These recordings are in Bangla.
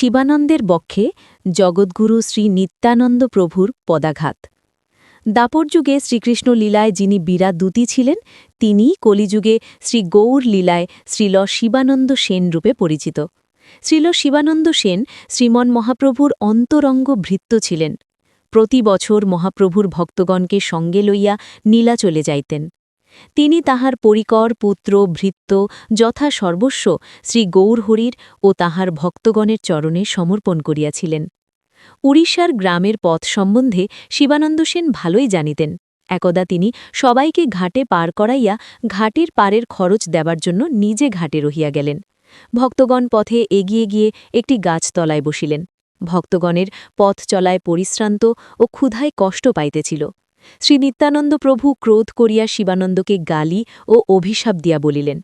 শিবানন্দের বক্ষে জগদ্গুরু শ্রী নিত্যানন্দ প্রভুর পদাঘাত। দাপর যুগে শ্রীকৃষ্ণ লীলায় যিনি বীরাদূতী ছিলেন, তিনিই কলিযুগে শ্রী গৌর লীলায় শ্রীল শিবানন্দ সেন রূপে পরিচিত। শ্রীল শিবানন্দ সেন শ্রীমন মহাপ্রভুর অন্তরঙ্গ ভৃত্য ছিলেন। প্রতি বছর মহাপ্রভুর ভক্তগণকে সঙ্গে লইয়া নীলাচলে যাইতেন। তিনি তাহার পরিকর পুত্র ভৃত্য যথা সর্বস্ব শ্রী গৌরহরির ও তাহার ভক্তগণের চরণে সমর্পণ করিয়াছিলেন। উড়িষ্যার গ্রামের পথ সম্বন্ধে শিবানন্দ সেন ভালোই জানিতেন। একদা তিনি সবাইকে ঘাটে পার করাইয়া ঘাটের পারের খরচ দেবার জন্য নিজে ঘাটে রহিয়া গেলেন। ভক্তগণ পথে এগিয়ে গিয়ে একটি গাছতলায় বসিলেন। ভক্তগণের পথ চলায় পরিশ্রান্ত ও ক্ষুধায় কষ্ট পাইতেছিল। শ্রী নিত্যানন্দ প্রভু ক্রোধ করিয়া শিবানন্দকে গালি ও অভিশাপ দিয়া বলিলেন,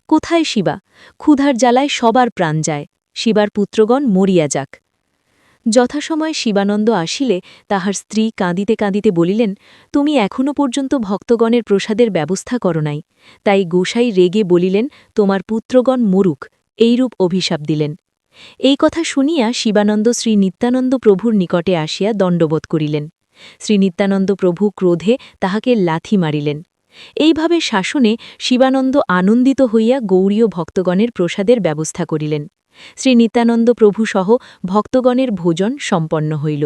কোথায় শিবা? ক্ষুধার জ্বালায় সবার প্রাণ যায়, শিবার পুত্রগণ মরিয়া যাক। যথাসময়ে শিবানন্দ আসিলে তাহার স্ত্রী কাঁদিতে কাঁদিতে বলিলেন, তুমি এখনও পর্যন্ত ভক্তগণের প্রসাদের ব্যবস্থা করো নাই, তাই গোসাই রেগে বলিলেন তোমার পুত্রগণ মরুক, এইরূপ অভিশাপ দিলেন। এই কথা শুনিয়া শিবানন্দ শ্রী নিত্যানন্দ প্রভুর নিকটে আসিয়া দণ্ডবোধ করিলেন। শ্রী নিত্যানন্দ প্রভু ক্রোধে তাহাকে লাথি মারিলেন। এইভাবে শাসনে শিবানন্দ আনন্দিত হইয়া গৌড়ীয় ভক্তগণের প্রসাদের ব্যবস্থা করিলেন। শ্রী নিত্যানন্দ প্রভুসহ ভক্তগণের ভোজন সম্পন্ন হইল।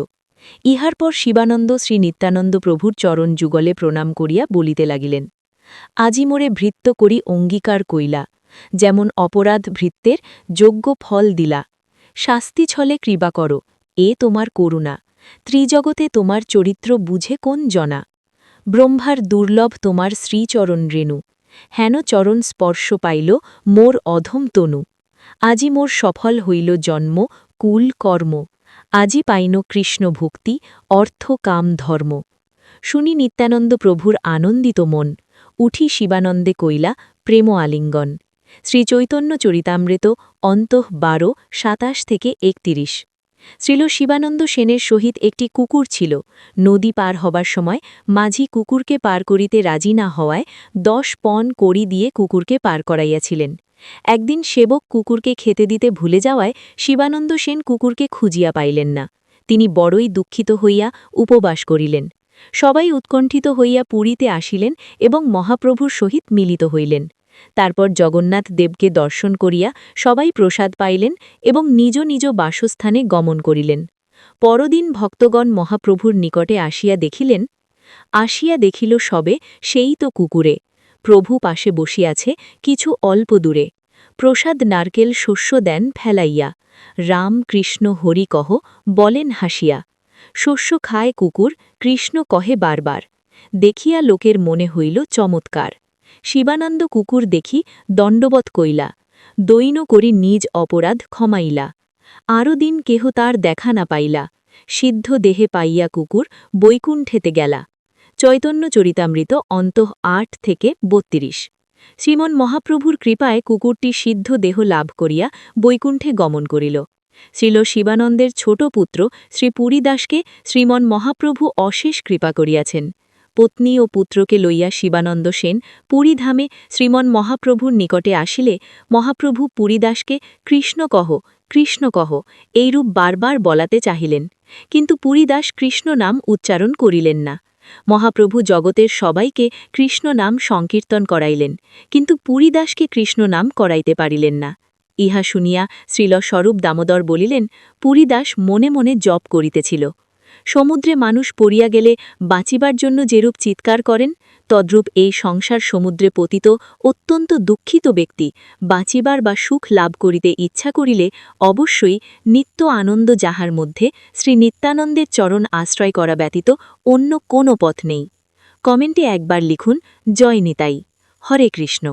ইহার পর শিবানন্দ শ্রী নিত্যানন্দ প্রভুর চরণ যুগলে প্রণাম করিয়া বলিতে লাগিলেন, আজি মোরে ভৃত্য করি অঙ্গীকার কইলা, যেমন অপরাধ ভৃত্যের যোগ্য ফল দিলা। শাস্তি ছলে কৃপা করো, এ তোমার করুণা, ত্রিজগতে তোমার চরিত্র বুঝে কোন জনা। ব্রহ্মার দুর্লভ তোমার শ্রীচরণ রেণু, হেন চরণ স্পর্শ পাইল মোর অধম তনু। আজি মোর সফল হইল জন্ম কুল কর্ম, আজি পাইন কৃষ্ণ ভক্তি অর্থ কাম ধর্ম। শুনি নিত্যানন্দ প্রভুর আনন্দিত মন, উঠি শিবানন্দে কইলা প্রেম আলিঙ্গন। শ্রীচৈতন্য চরিতামৃত অন্তঃ 12:27-31। শ্রীল শিবানন্দ সেনের সহিত একটি কুকুর ছিল। নদী পার হবার সময় মাঝি কুকুরকে পার করিতে রাজি না হওয়ায় 10 পণ কড়ি দিয়ে কুকুরকে পার করাইয়াছিলেন। একদিন সেবক কুকুরকে খেতে দিতে ভুলে যাওয়ায় শিবানন্দ সেন কুকুরকে খুঁজিয়া পাইলেন না। তিনি বড়ই দুঃখিত হইয়া উপবাস করিলেন। সবাই উৎকণ্ঠিত হইয়া পুরীতে আসিলেন এবং মহাপ্রভুর সহিত মিলিত হইলেন। তারপর জগন্নাথ দেবকে দর্শন করিয়া সবাই প্রসাদ পাইলেন এবং নিজ নিজ বাসস্থানে গমন করিলেন। পরদিন ভক্তগণ মহাপ্রভুর নিকটে আসিয়া দেখিল সবে সেই তো কুকুরে। প্রভু পাশে বসিয়াছে কিছু অল্প দূরে। প্রসাদ নারকেল শস্য দেন ফেলাইয়া, রাম কৃষ্ণ হরি কহ বলেন হাসিয়া। শস্য খায় কুকুর, কৃষ্ণ কহে বারবার, দেখিয়া লোকের মনে হইল চমৎকার। শিবানন্দ কুকুর দেখি দণ্ডবৎ কইলা, দৈন করি নিজ অপরাধ ক্ষমাইলা। আরও দিন কেহ তার দেখা না পাইলা, সিদ্ধ দেহে পাইয়া কুকুর বৈকুণ্ঠেতে গেলা। চৈতন্য চরিতামৃত অন্তঃ 8-32। শ্রীমন মহাপ্রভুর কৃপায় কুকুরটি সিদ্ধ দেহ লাভ করিয়া বৈকুণ্ঠে গমন করিল। শ্রীল শিবানন্দের ছোট পুত্র শ্রী পুরীদাসকে শ্রীমন মহাপ্রভু অশেষ কৃপা করিয়াছেন। পত্নী ও পুত্রকে লইয়া শিবানন্দ সেন পুরীধামে শ্রীমন মহাপ্রভুর নিকটে আসিলে মহাপ্রভু পুরীদাসকে কৃষ্ণ কহ এইরূপ বারবার বলাতে চাহিলেন, কিন্তু পুরীদাস কৃষ্ণ নাম উচ্চারণ করিলেন না। মহাপ্রভু জগতের সবাইকে কৃষ্ণ নাম সংকীর্তন করাইলেন, কিন্তু পুরীদাসকে কৃষ্ণ নাম করাইতে পারিলেন না। ইহা শুনিয়া শ্রীল স্বরূপ দামোদর বলিলেন, পুরীদাস মনে মনে জপ করিতেছিল। সমুদ্রে মানুষ পড়িয়া গেলে বাঁচিবার জন্য যেরূপ চিৎকার করেন, তদ্রূপ এই সংসার সমুদ্রে পতিত অত্যন্ত দুঃখিত ব্যক্তি বাঁচিবার বা সুখ লাভ করিতে ইচ্ছা করিলে অবশ্যই নিত্য আনন্দ যাহার মধ্যে শ্রী নিত্যানন্দের চরণ আশ্রয় করা ব্যতীত অন্য কোনো পথ নেই। কমেন্টে একবার লিখুন জয় নিতাই। হরে কৃষ্ণ।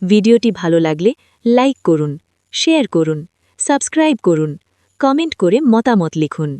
ভিডিওটি ভালো লাগলে লাইক করুন, শেয়ার করুন, সাবস্ক্রাইব করুন, কমেন্ট করে মতামত লিখুন।